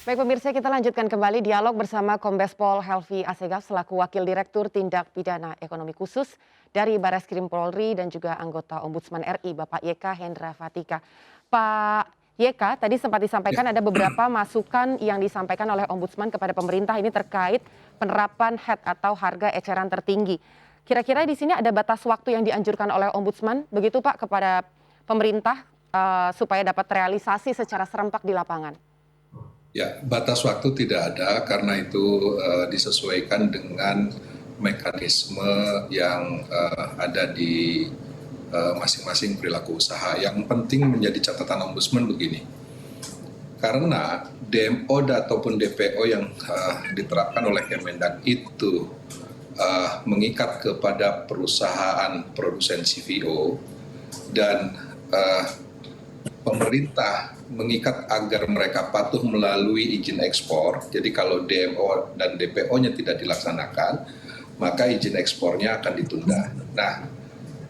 Baik pemirsa, kita lanjutkan kembali dialog bersama Kombes Pol Helvi Assegaf selaku Wakil Direktur Tindak Pidana Ekonomi Khusus dari Barreskrim Polri dan juga anggota Ombudsman RI Bapak YK Hendra Fatika. Pak YK, tadi sempat disampaikan ada beberapa masukan yang disampaikan oleh Ombudsman kepada pemerintah ini terkait penerapan HET atau harga eceran tertinggi. Kira-kira di sini ada batas waktu yang dianjurkan oleh Ombudsman, begitu Pak, kepada pemerintah supaya dapat realisasi secara serempak di lapangan? Ya, batas waktu tidak ada karena itu disesuaikan dengan mekanisme yang ada di masing-masing perilaku usaha. Yang penting menjadi catatan Ombudsman begini, karena DMO ataupun DPO yang diterapkan oleh Kemendak itu mengikat kepada perusahaan produsen CVO dan pemerintah mengikat agar mereka patuh melalui izin ekspor. Jadi kalau DMO dan DPO-nya tidak dilaksanakan, maka izin ekspornya akan ditunda. Nah,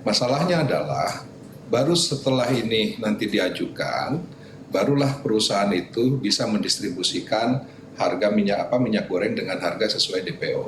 masalahnya adalah baru setelah ini nanti diajukan, barulah perusahaan itu bisa mendistribusikan harga minyak goreng dengan harga sesuai DPO.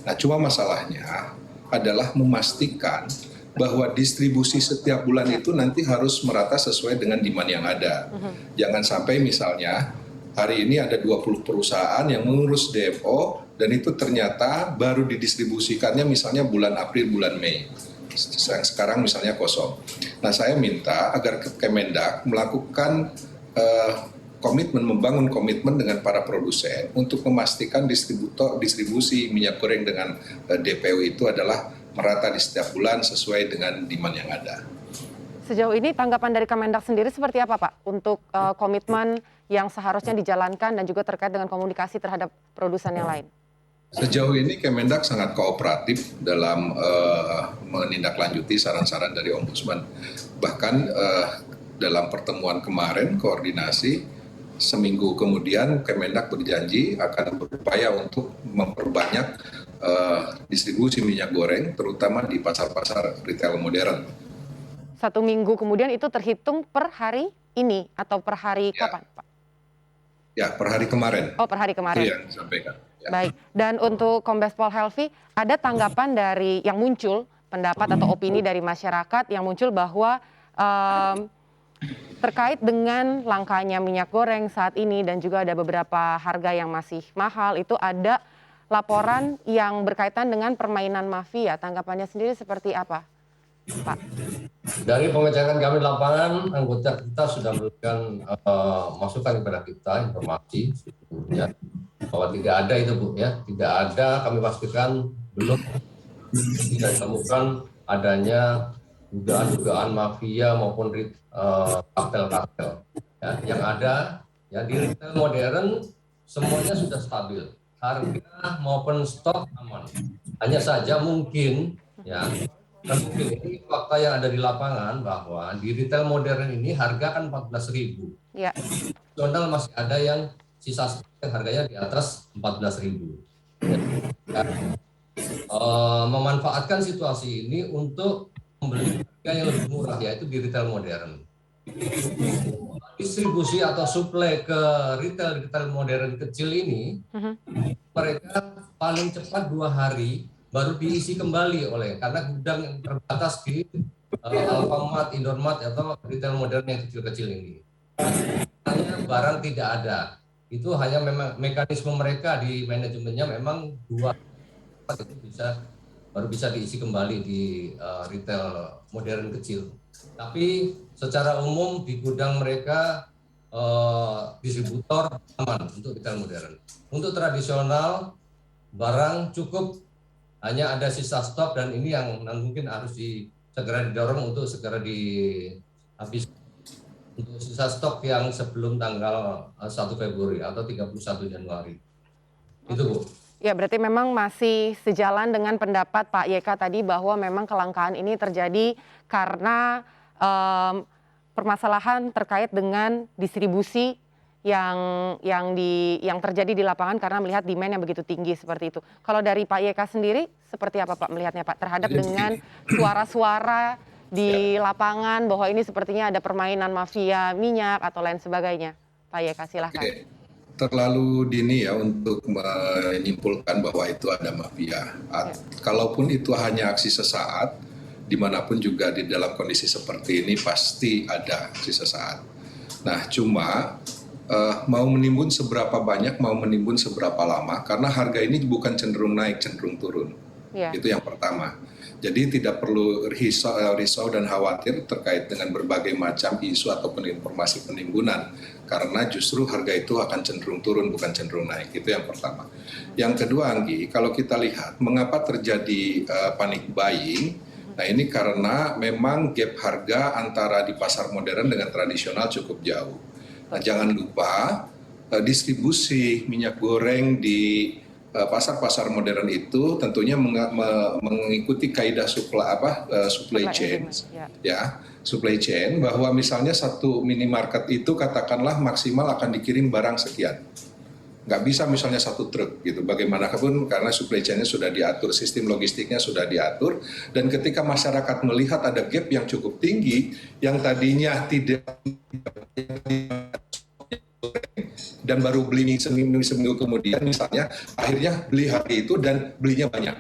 Nah, cuma masalahnya adalah memastikan bahwa distribusi setiap bulan itu nanti harus merata sesuai dengan demand yang ada. Jangan sampai misalnya hari ini ada 20 perusahaan yang mengurus DMO dan itu ternyata baru didistribusikannya misalnya bulan April, bulan Mei. Yang sekarang misalnya kosong. Nah, saya minta agar Kemendak melakukan membangun komitmen dengan para produsen untuk memastikan distribusi minyak goreng dengan DPO itu adalah merata di setiap bulan sesuai dengan demand yang ada. Sejauh ini tanggapan dari Kemendak sendiri seperti apa Pak untuk komitmen yang seharusnya dijalankan dan juga terkait dengan komunikasi terhadap produsen yang lain? Sejauh ini Kemendak sangat kooperatif dalam menindaklanjuti saran-saran dari Ombudsman. Bahkan dalam pertemuan kemarin koordinasi, seminggu kemudian Kemendak berjanji akan berupaya untuk memperbanyak distribusi minyak goreng terutama di pasar-pasar retail modern. 1 minggu kemudian itu terhitung per hari ini atau per hari kapan Pak? Ya, per hari kemarin. Oh, per hari kemarin. Itu yang disampaikan. Ya. Baik, dan untuk Kombes Pol Helvi, ada tanggapan dari yang muncul, pendapat atau opini dari masyarakat yang muncul bahwa terkait dengan langkanya minyak goreng saat ini dan juga ada beberapa harga yang masih mahal, itu ada laporan yang berkaitan dengan permainan mafia. Tanggapannya sendiri seperti apa, Pak? Dari pengecekan kami di lapangan, anggota kita sudah memberikan masukan kepada kita, informasi ya, bahwa tidak ada itu Bu ya, tidak ada, kami pastikan belum tidak ditemukan adanya dugaan-dugaan mafia maupun kartel-kartel. Ya, yang ada ya di retail modern semuanya sudah stabil, harga maupun stok aman. Hanya saja mungkin ya, mungkin ini fakta yang ada di lapangan bahwa di retail modern ini harga kan 14.000. Ya. Nasional masih ada yang sisa stok harganya di atas 14.000. Ya, memanfaatkan situasi ini untuk membeli harga yang lebih murah, yaitu di retail modern. Distribusi atau suplai ke retail modern kecil ini, mereka paling cepat 2 hari baru diisi kembali karena gudang yang terbatas di Alfamart, Indomart atau retail modern yang kecil-kecil ini. Hanya barang tidak ada. Itu hanya memang mekanisme mereka di manajemennya memang 2 itu baru bisa diisi kembali di retail modern kecil. Tapi secara umum di gudang mereka distributor aman untuk retail modern. Untuk tradisional barang cukup, hanya ada sisa stok dan ini yang mungkin harus segera didorong untuk segera dihabis untuk sisa stok yang sebelum tanggal 1 Februari atau 31 Januari. Itu Bu. Ya, berarti memang masih sejalan dengan pendapat Pak YK tadi bahwa memang kelangkaan ini terjadi karena permasalahan terkait dengan distribusi yang terjadi di lapangan karena melihat demand yang begitu tinggi seperti itu. Kalau dari Pak YK sendiri seperti apa Pak melihatnya Pak terhadap dengan suara-suara di lapangan bahwa ini sepertinya ada permainan mafia minyak atau lain sebagainya? Pak YK silahkan. terlalu dini ya untuk menyimpulkan bahwa itu ada mafia. Kalaupun itu hanya aksi sesaat, dimanapun juga di dalam kondisi seperti ini pasti ada aksi sesaat. Nah, cuma mau menimbun seberapa banyak, mau menimbun seberapa lama, karena harga ini bukan cenderung naik, cenderung turun. Itu yang pertama. Jadi tidak perlu risau dan khawatir terkait dengan berbagai macam isu ataupun informasi penimbunan, karena justru harga itu akan cenderung turun, bukan cenderung naik. Itu yang pertama. Yang kedua, Anggi, kalau kita lihat mengapa terjadi panic buying, nah ini karena memang gap harga antara di pasar modern dengan tradisional cukup jauh. Nah, jangan lupa distribusi minyak goreng di pasar-pasar modern itu tentunya mengikuti kaidah supply chain, supply chain, bahwa misalnya satu minimarket itu katakanlah maksimal akan dikirim barang sekian. Nggak bisa misalnya satu truk gitu, bagaimanapun karena supply chain-nya sudah diatur, sistem logistiknya sudah diatur, dan ketika masyarakat melihat ada gap yang cukup tinggi, yang tadinya tidak dan baru beli seminggu kemudian misalnya, akhirnya beli hari itu dan belinya banyak.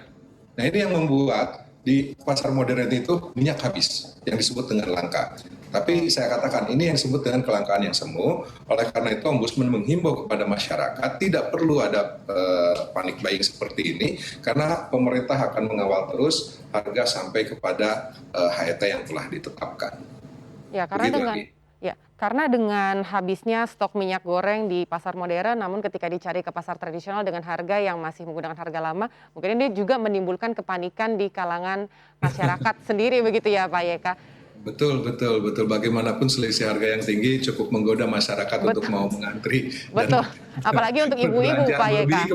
Nah, ini yang membuat di pasar modern itu minyak habis, yang disebut dengan langka. Tapi saya katakan ini yang disebut dengan kelangkaan yang semu. Oleh karena itu Ombudsman menghimbau kepada masyarakat tidak perlu ada panic buying seperti ini, karena pemerintah akan mengawal terus harga sampai kepada HET yang telah ditetapkan. Ya, karena dengan habisnya stok minyak goreng di pasar modern, namun ketika dicari ke pasar tradisional dengan harga yang masih menggunakan harga lama, mungkin ini juga menimbulkan kepanikan di kalangan masyarakat sendiri, begitu ya Pak Yeka? Betul. Bagaimanapun selisih harga yang tinggi cukup menggoda masyarakat untuk mau mengantri. Betul. Apalagi untuk ibu-ibu, Pak Yeka.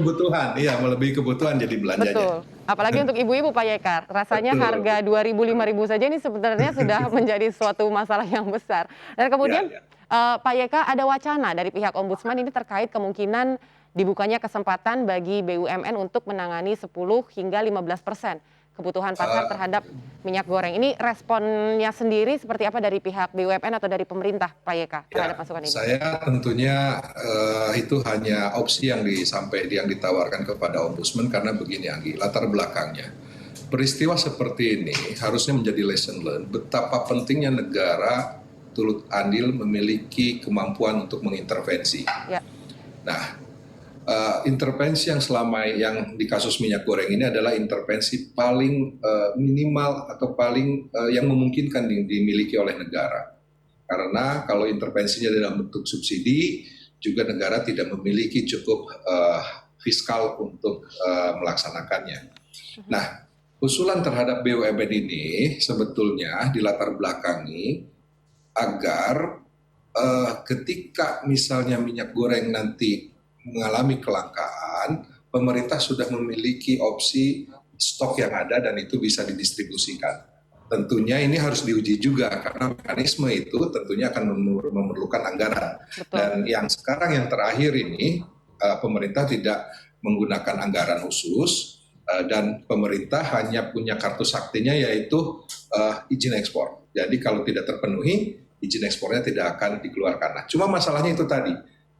Melebihi kebutuhan jadi belanjanya. Betul. Apalagi untuk ibu-ibu, Pak Yeka. Rasanya harga 2.000, 5.000 saja ini sebenarnya sudah menjadi suatu masalah yang besar. Dan kemudian Pak Yeka, ada wacana dari pihak Ombudsman ini terkait kemungkinan dibukanya kesempatan bagi BUMN untuk menangani 10 hingga 15% kebutuhan pasar terhadap minyak goreng. Ini responnya sendiri seperti apa dari pihak BUMN atau dari pemerintah, Pak Yeka, terhadap masukan ini? Saya tentunya itu hanya opsi yang ditawarkan kepada Ombudsman, karena begini Anggi, latar belakangnya. Peristiwa seperti ini harusnya menjadi lesson learned betapa pentingnya negara turut andil memiliki kemampuan untuk mengintervensi. Nah, intervensi yang yang di kasus minyak goreng ini adalah intervensi paling minimal atau paling yang memungkinkan dimiliki oleh negara. Karena kalau intervensinya dalam bentuk subsidi, juga negara tidak memiliki cukup fiskal untuk melaksanakannya. Nah, usulan terhadap BUMN ini sebetulnya dilatar belakangi agar ketika misalnya minyak goreng nanti mengalami kelangkaan, pemerintah sudah memiliki opsi stok yang ada dan itu bisa didistribusikan. Tentunya ini harus diuji juga karena mekanisme itu tentunya akan memerlukan anggaran. Betul. Dan yang sekarang yang terakhir ini pemerintah tidak menggunakan anggaran khusus dan pemerintah hanya punya kartu saktinya yaitu izin ekspor. Jadi kalau tidak terpenuhi, izin ekspornya tidak akan dikeluarkan. Nah, cuma masalahnya itu tadi.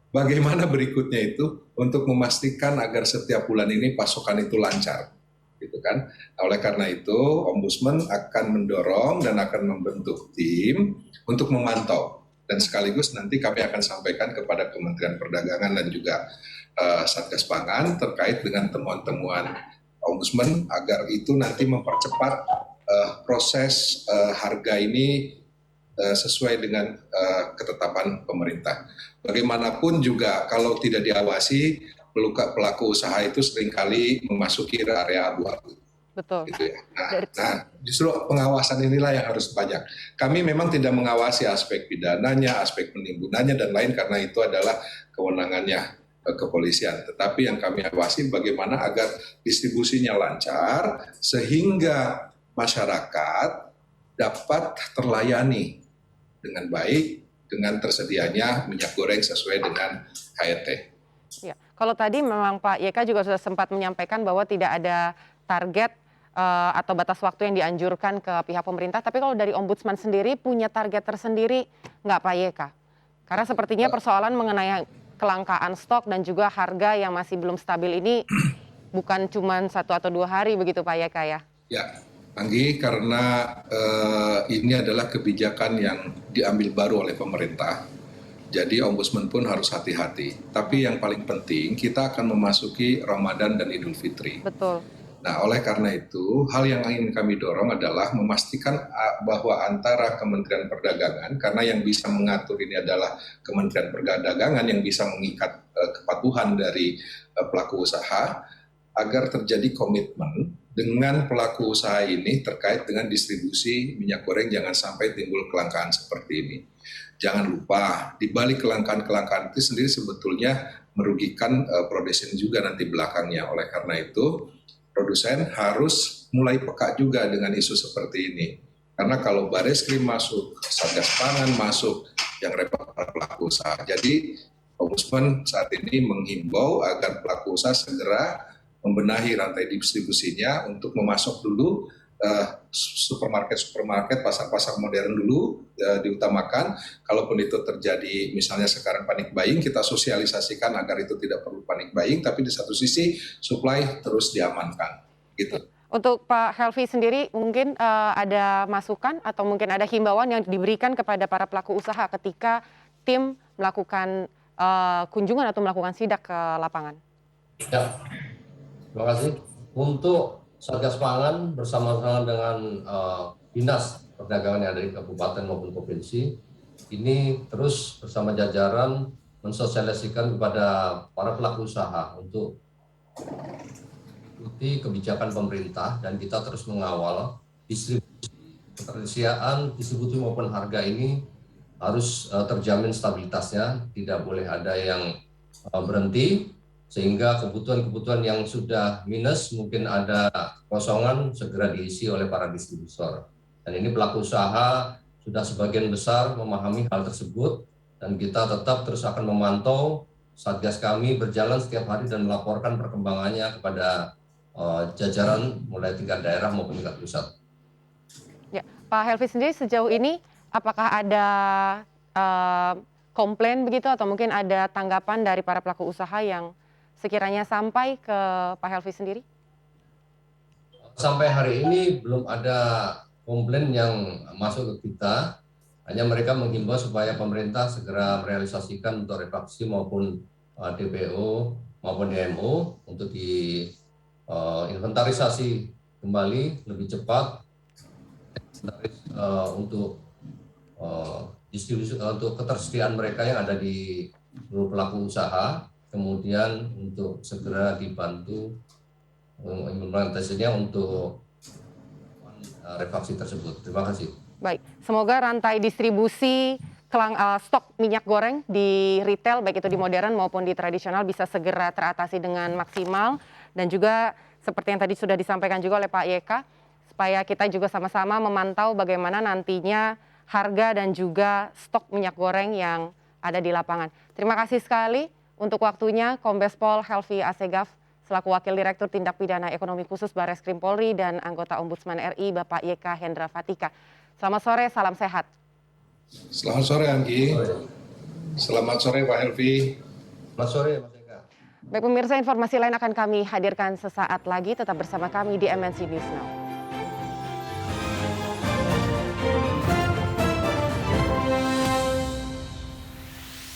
Bagaimana berikutnya itu untuk memastikan agar setiap bulan ini pasokan itu lancar, gitu kan? Oleh karena itu, Ombudsman akan mendorong dan akan membentuk tim untuk memantau, dan sekaligus nanti kami akan sampaikan kepada Kementerian Perdagangan dan juga Satgas Pangan terkait dengan temuan-temuan Ombudsman agar itu nanti mempercepat proses harga ini sesuai dengan ketetapan pemerintah. Bagaimanapun juga kalau tidak diawasi, pelaku usaha itu seringkali memasuki area abu-abu. Betul. Gitu ya. Nah, justru pengawasan inilah yang harus banyak. Kami memang tidak mengawasi aspek pidananya, aspek penimbunannya dan lain, karena itu adalah kewenangannya kepolisian. Tetapi yang kami awasi bagaimana agar distribusinya lancar sehingga masyarakat dapat terlayani dengan baik dengan tersedianya minyak goreng sesuai dengan HET. Ya, kalau tadi memang Pak Yeka juga sudah sempat menyampaikan bahwa tidak ada target atau batas waktu yang dianjurkan ke pihak pemerintah, tapi kalau dari Ombudsman sendiri punya target tersendiri nggak Pak Yeka? Karena sepertinya persoalan mengenai kelangkaan stok dan juga harga yang masih belum stabil ini bukan cuma 1 atau 2 hari begitu Pak Yeka ya? Ya, Anggi, karena ini adalah kebijakan yang diambil baru oleh pemerintah, jadi Ombudsman pun harus hati-hati. Tapi yang paling penting, kita akan memasuki Ramadan dan Idul Fitri. Betul. Nah, oleh karena itu, hal yang ingin kami dorong adalah memastikan bahwa antara Kementerian Perdagangan, karena yang bisa mengatur ini adalah Kementerian Perdagangan yang bisa mengikat kepatuhan dari pelaku usaha, agar terjadi komitmen dengan pelaku usaha ini terkait dengan distribusi minyak goreng, jangan sampai timbul kelangkaan seperti ini. Jangan lupa, di balik kelangkaan-kelangkaan itu sendiri sebetulnya merugikan produsen juga nanti belakangnya. Oleh karena itu, produsen harus mulai peka juga dengan isu seperti ini. Karena kalau Bareskrim masuk, Satgas Pangan masuk, yang repot para pelaku usaha. Jadi Ombudsman saat ini menghimbau agar pelaku usaha segera membenahi rantai distribusinya untuk memasok dulu supermarket, pasar-pasar modern dulu diutamakan. Kalaupun itu terjadi misalnya sekarang panic buying, kita sosialisasikan agar itu tidak perlu panic buying, tapi di satu sisi supply terus diamankan. Gitu. Untuk Pak Helvi sendiri mungkin ada masukan atau mungkin ada himbauan yang diberikan kepada para pelaku usaha ketika tim melakukan kunjungan atau melakukan sidak ke lapangan? Ya, terima kasih. Untuk Satgas Pangan bersama-sama dengan Dinas Perdagangan yang ada di kabupaten maupun provinsi, ini terus bersama jajaran mensosialisasikan kepada para pelaku usaha untuk mengikuti kebijakan pemerintah, dan kita terus mengawal distribusi, ketersediaan distribusi maupun harga ini harus terjamin stabilitasnya, tidak boleh ada yang berhenti, sehingga kebutuhan-kebutuhan yang sudah minus, mungkin ada kosongan, segera diisi oleh para distributor. Dan ini pelaku usaha sudah sebagian besar memahami hal tersebut, dan kita tetap terus akan memantau. Satgas kami berjalan setiap hari dan melaporkan perkembangannya kepada jajaran mulai tingkat daerah maupun tingkat pusat. Ya, Pak Helvi sendiri sejauh ini apakah ada komplain begitu atau mungkin ada tanggapan dari para pelaku usaha yang sekiranya sampai ke Pak Helvi sendiri? Sampai hari ini belum ada komplain yang masuk ke kita. Hanya mereka menghimbau supaya pemerintah segera merealisasikan untuk revaksi maupun DPO maupun DMO untuk diinventarisasi kembali lebih cepat untuk distribusi untuk ketersediaan mereka yang ada di seluruh pelaku usaha. Kemudian untuk segera dibantu implementasinya untuk revaksi tersebut. Terima kasih. Baik, semoga rantai distribusi stok minyak goreng di retail, baik itu di modern maupun di tradisional, bisa segera teratasi dengan maksimal. Dan juga seperti yang tadi sudah disampaikan juga oleh Pak Yeka, supaya kita juga sama-sama memantau bagaimana nantinya harga dan juga stok minyak goreng yang ada di lapangan. Terima kasih sekali untuk waktunya Kombes Pol Helvi Assegaf selaku Wakil Direktur Tindak Pidana Ekonomi Khusus Bareskrim Polri dan anggota Ombudsman RI Bapak Yeka Hendra Fatika. Selamat sore, salam sehat. Selamat sore Anggi. Selamat sore Pak Helvi. Selamat sore Mas Eka. Baik pemirsa, informasi lain akan kami hadirkan sesaat lagi. Tetap bersama kami di MNC News Now.